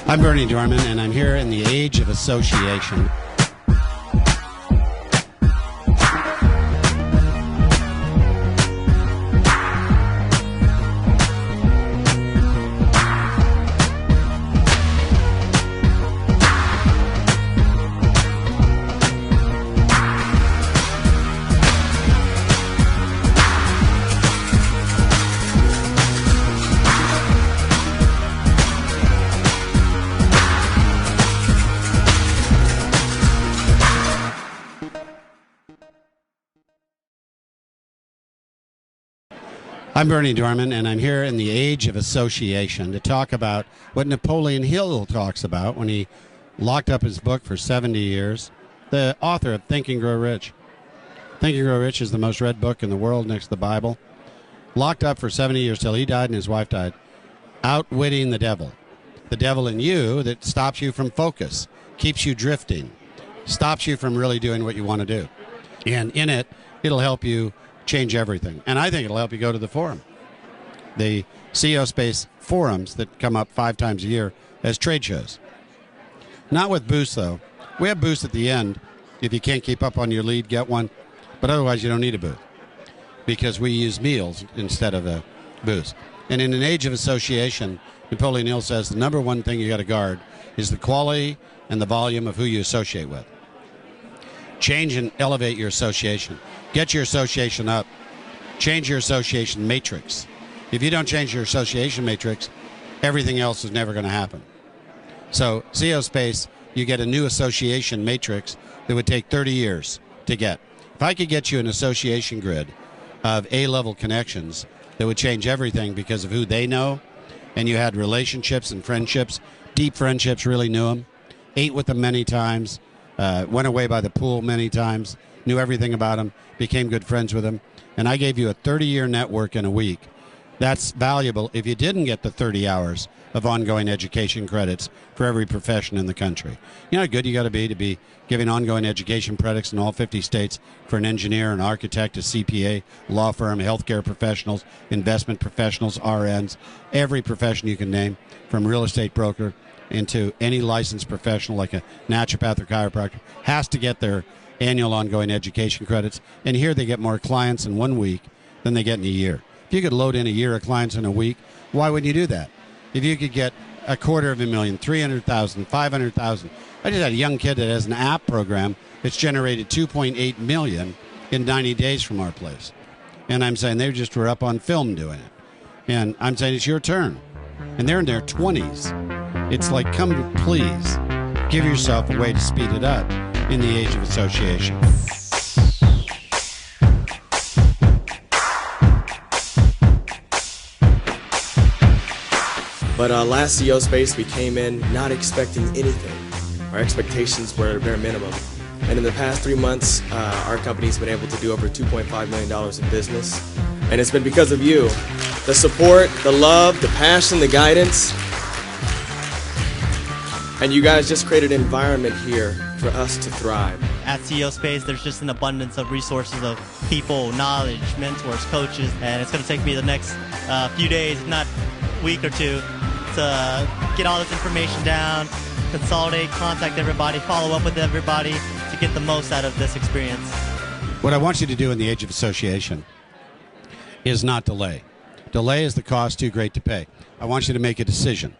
I'm Berny Dohrmann, and I'm here in the age of association. I'm Berny Dohrmann, and I'm here in the age of association to talk about what Napoleon Hill talks about when he locked up his book for 70 years, the author of Think and Grow Rich. Think and Grow Rich is the most read book in the world next to the Bible. Locked up for 70 years till he died and his wife died. Outwitting the devil. The devil in you that stops you from focus, keeps you drifting, stops you from really doing what you want to do. And in it, it'll help you change everything. And I think it'll help you go to the forum. The CEO Space forums that come up 5 times a year as trade shows. Not with booths, though. We have booths at the end. If you can't keep up on your lead, get one. But otherwise, you don't need a booth because we use meals instead of a booth. And in an age of association, Napoleon Hill says the number one thing you got to guard is the quality and the volume of who you associate with. Change and elevate your association. Get your association up. Change your association matrix. If you don't change your association matrix, everything else is never going to happen. So, CEO Space, you get a new association matrix that would take 30 years to get. If I could get you an association grid of A-level connections that would change everything because of who they know, and you had relationships and friendships, deep friendships, really knew them, ate with them many times, went away by the pool many times, knew everything about them, became good friends with them, and I gave you a 30-year network in a week. That's valuable if you didn't get the 30 hours of ongoing education credits for every profession in the country. You know how good you got to be giving ongoing education credits in all 50 states for an engineer, an architect, a CPA, law firm, healthcare professionals, investment professionals, RNs, every profession you can name, from real estate broker into any licensed professional like a naturopath or chiropractor, has to get their annual ongoing education credits. And here they get more clients in 1 week than they get in a year. If you could load in a year of clients in a week, why wouldn't you do that? If you could get 250,000, 300,000, 500,000. I just had a young kid that has an app program that's generated 2.8 million in 90 days from our place. And I'm saying they just were up on film doing it. And I'm saying it's your turn. And they're in their 20s. It's like, come please, give yourself a way to speed it up in the age of association. But last CEO Space, we came in not expecting anything. Our expectations were at a bare minimum. And in the past 3 months, our company's been able to do over $2.5 million in business. And it's been because of you. The support, the love, the passion, the guidance. And you guys just created an environment here for us to thrive. At CEO Space, there's just an abundance of resources of people, knowledge, mentors, coaches, and it's going to take me the next few days, if not week or two, to get all this information down, consolidate, contact everybody, follow up with everybody to get the most out of this experience. What I want you to do in the age of association is not delay. Delay is the cost too great to pay. I want you to make a decision.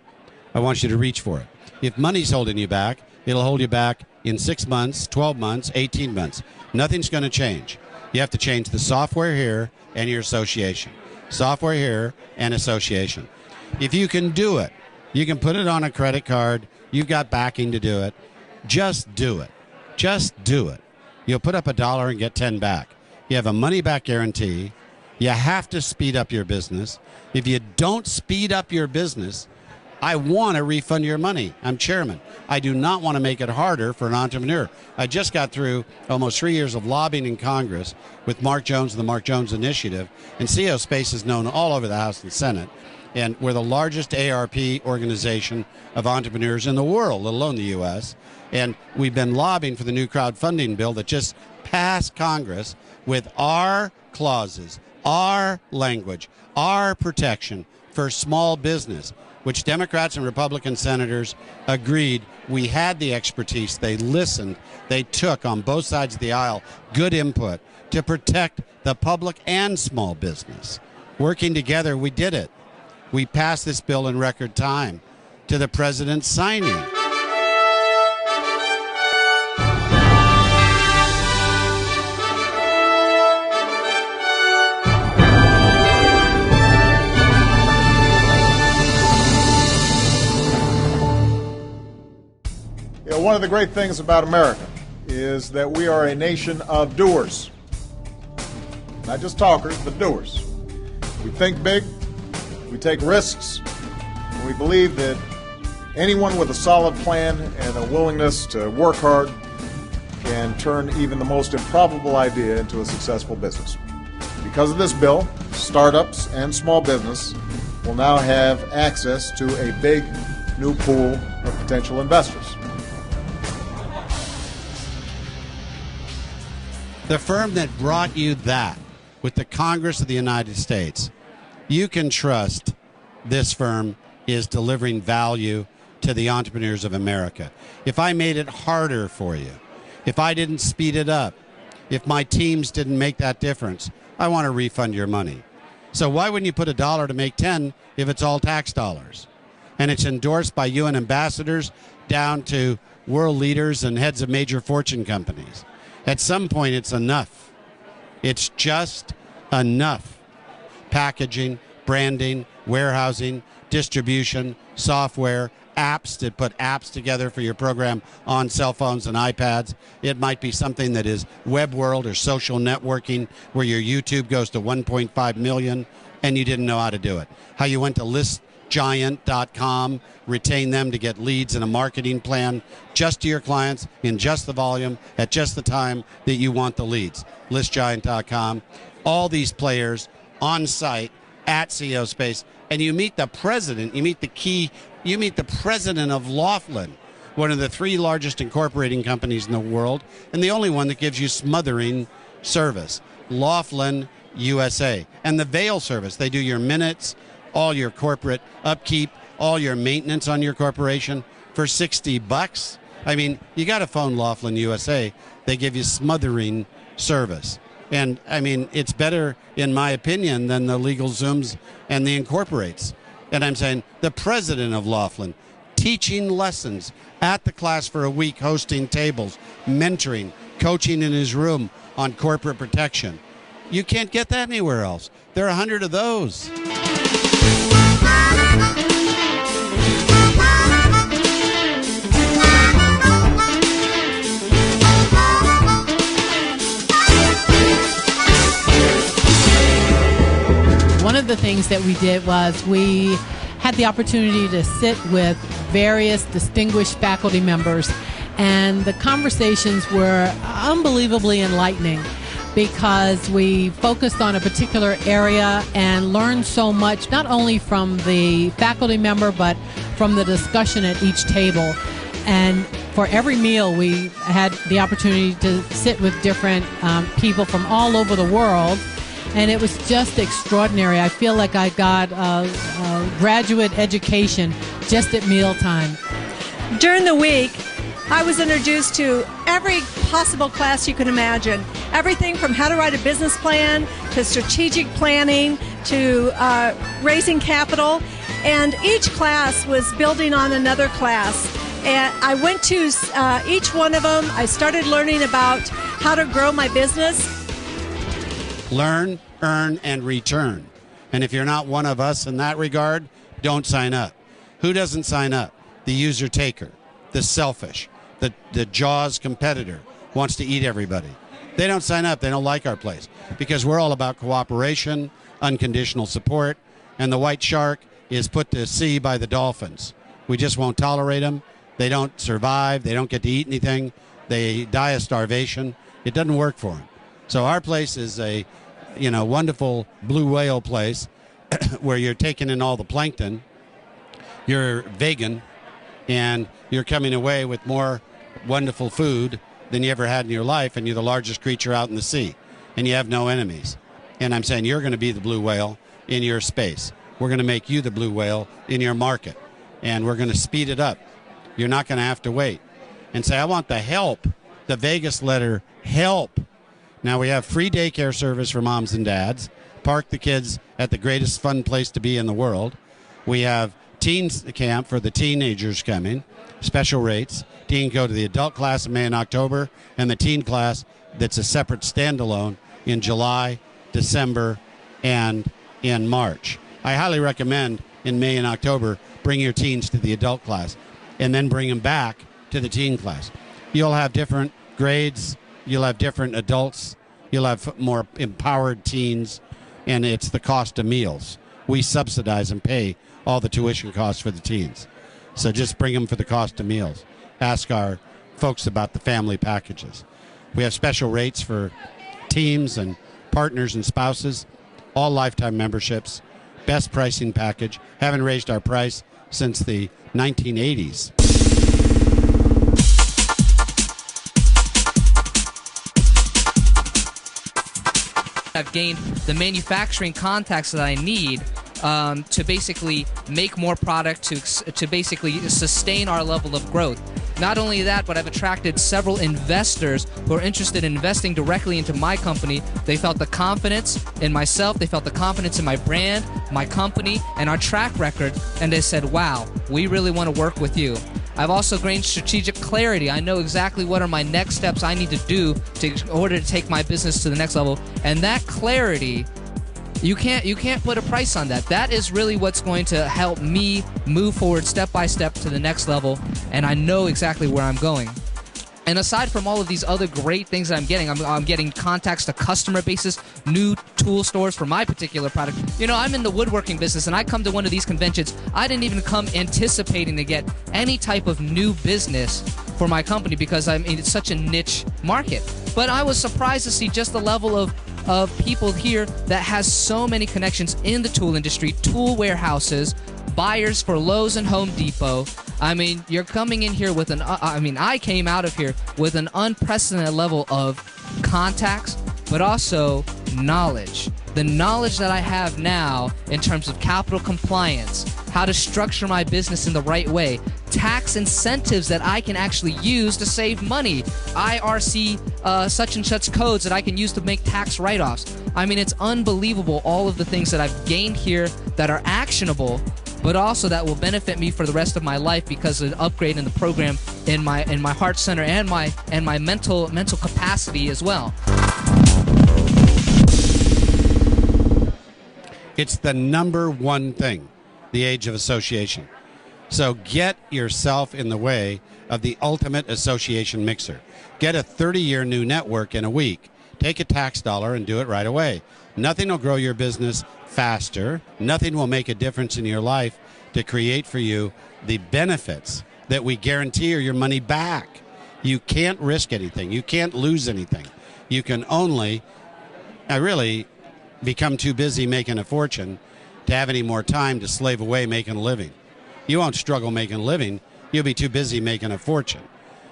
I want you to reach for it. If money's holding you back, it'll hold you back in 6 months, 12 months, 18 months. Nothing's going to change. You have to change the software here and your association. Software here and association. If you can do it, you can put it on a credit card. You've got backing to do it. Just do it. Just do it. You'll put up $1 and get 10 back. You have a money-back guarantee. You have to speed up your business. If you don't speed up your business, I want to refund your money. I'm chairman. I do not want to make it harder for an entrepreneur. I just got through almost 3 years of lobbying in Congress with Mark Jones and the Mark Jones Initiative, and CEO Space is known all over the House and Senate. And we're the largest ARP organization of entrepreneurs in the world, let alone the U.S. And we've been lobbying for the new crowdfunding bill that just passed Congress with our clauses, our language, our protection for small business. which Democrats and Republican senators agreed we had the expertise. They listened. They took, on both sides of the aisle, good input to protect the public and small business. Working together, we did it. We passed this bill in record time to the president's signing. One of the great things about America is that we are a nation of doers. Not just talkers, but doers. We think big, we take risks, and we believe that anyone with a solid plan and a willingness to work hard can turn even the most improbable idea into a successful business. Because of this bill, startups and small business will now have access to a big new pool of potential investors. The firm that brought you that with the Congress of the United States, you can trust this firm is delivering value to the entrepreneurs of America. If I made it harder for you, if I didn't speed it up, if my teams didn't make that difference, I want to refund your money. So why wouldn't you put $1 to make 10 if it's all tax dollars? And it's endorsed by UN ambassadors down to world leaders and heads of major fortune companies. At some point, it's enough. It's just enough. Packaging, branding, warehousing, distribution, software, apps to put apps together for your program on cell phones and iPads. It might be something that is web world or social networking where your YouTube goes to 1.5 million and you didn't know how to do it. How you went to listgiant.com, retain them to get leads and a marketing plan just to your clients in just the volume at just the time that you want the leads. Listgiant.com. All these players on site at CEO Space, and you meet the president, you meet the president of Laughlin, one of the 3 largest incorporating companies in the world, and the only one that gives you smothering service. Laughlin USA. And the Vail service, they do your minutes, all your corporate upkeep, all your maintenance on your corporation for $60. I mean, you got to phone Laughlin USA. They give you smothering service. And, I mean, it's better, in my opinion, than the LegalZooms and the Incorporates. And I'm saying the president of Laughlin, teaching lessons at the class for a week, hosting tables, mentoring, coaching in his room on corporate protection. You can't get that anywhere else. There are 100 of those. One of the things that we did was we had the opportunity to sit with various distinguished faculty members, and the conversations were unbelievably enlightening because we focused on a particular area and learned so much, not only from the faculty member, but from the discussion at each table. And for every meal, we had the opportunity to sit with different people from all over the world. And it was just extraordinary. I feel like I got a graduate education just at mealtime. During the week, I was introduced to every possible class you can imagine. Everything from how to write a business plan to strategic planning to raising capital. And each class was building on another class. And I went to each one of them. I started learning about how to grow my business. Learn, earn, and return. And if you're not one of us in that regard, don't sign up. Who doesn't sign up? The user taker, the selfish, the Jaws competitor wants to eat everybody. They don't sign up. They don't like our place because we're all about cooperation, unconditional support, and the white shark is put to sea by the dolphins. We just won't tolerate them. They don't survive. They don't get to eat anything. They die of starvation. It doesn't work for them. So our place is a wonderful blue whale place where you're taking in all the plankton, you're vegan, and you're coming away with more wonderful food than you ever had in your life, and you're the largest creature out in the sea, and you have no enemies. And I'm saying you're going to be the blue whale in your space. we're going to make you the blue whale in your market, and we're going to speed it up. You're not going to have to wait. And say, I want the help, the Vegas letter help. Now we have free daycare service for moms and dads. Park the kids at the greatest fun place to be in the world. We have teens camp for the teenagers coming, special rates. Teen go to the adult class in May and October, and the teen class that's a separate standalone in July, December, and in March. I highly recommend in May and October bring your teens to the adult class and then bring them back to the teen class. You'll have different grades, you'll have different adults, you'll have more empowered teens, and it's the cost of meals. We subsidize and pay all the tuition costs for the teens. So just bring them for the cost of meals. Ask our folks about the family packages. We have special rates for teams and partners and spouses, all lifetime memberships, best pricing package. Haven't raised our price since the 1980s. I've gained the manufacturing contacts that I need to basically make more product, to basically sustain our level of growth. Not only that, but I've attracted several investors who are interested in investing directly into my company. They felt the confidence in myself, they felt the confidence in my brand, my company, and our track record, and they said, wow, we really want to work with you. I've also gained strategic clarity. I know exactly what are my next steps I need to do in order to take my business to the next level. And that clarity, you can't put a price on that. That is really what's going to help me move forward step by step to the next level, and I know exactly where I'm going. And aside from all of these other great things that I'm getting contacts to customer bases, new tool stores for my particular product. You know, I'm in the woodworking business, and I come to one of these conventions. I didn't even come anticipating to get any type of new business for my company because it's such a niche market. But I was surprised to see just the level of people here that has so many connections in the tool industry, tool warehouses, buyers for Lowe's and Home Depot. I mean, you're coming in here with I came out of here with an unprecedented level of contacts, but also knowledge. The knowledge that I have now in terms of capital compliance, how to structure my business in the right way, tax incentives that I can actually use to save money, IRC such and such codes that I can use to make tax write-offs. I mean, it's unbelievable all of the things that I've gained here that are actionable, but also that will benefit me for the rest of my life because of the upgrade in the program in my heart center and my mental capacity as well. It's the number one thing, the age of association. So get yourself in the way of the ultimate association mixer. Get a 30-year new network in a week. Take a tax dollar and do it right away. Nothing will grow your business faster. Nothing will make a difference in your life to create for you the benefits that we guarantee are your money back. You can't risk anything. You can't lose anything. You can only become too busy making a fortune to have any more time to slave away making a living. You won't struggle making a living. You'll be too busy making a fortune.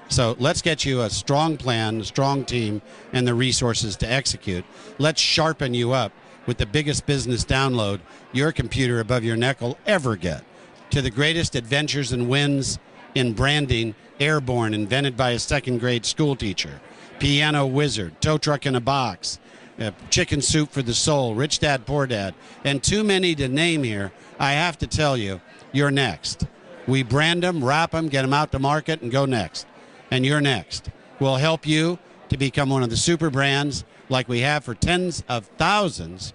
So let's get you a strong plan, a strong team, and the resources to execute. Let's sharpen you up with the biggest business download your computer above your neck will ever get. To the greatest adventures and wins in branding, Airborne, invented by a second-grade school teacher. Piano Wizard, Tow Truck in a Box, Chicken Soup for the Soul, Rich Dad, Poor Dad, and too many to name here. I have to tell you, you're next. We brand them, wrap them, get them out to market, and go next. And you're next. We'll help you to become one of the super brands like we have for tens of thousands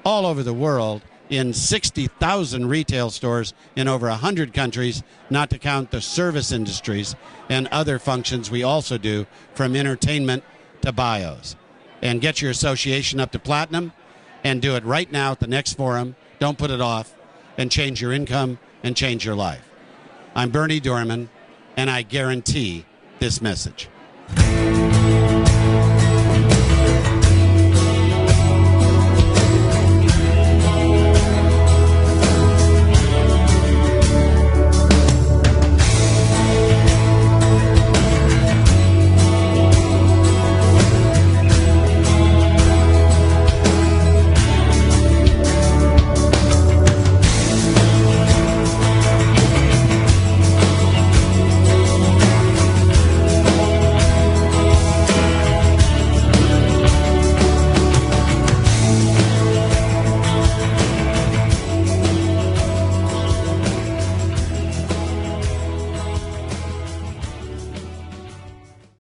all over the world in 60,000 retail stores in over 100 countries, not to count the service industries and other functions we also do, from entertainment to bios. And get your association up to platinum and do it right now at the next forum. Don't put it off, and change your income and change your life. I'm Berny Dohrmann, and I guarantee this message.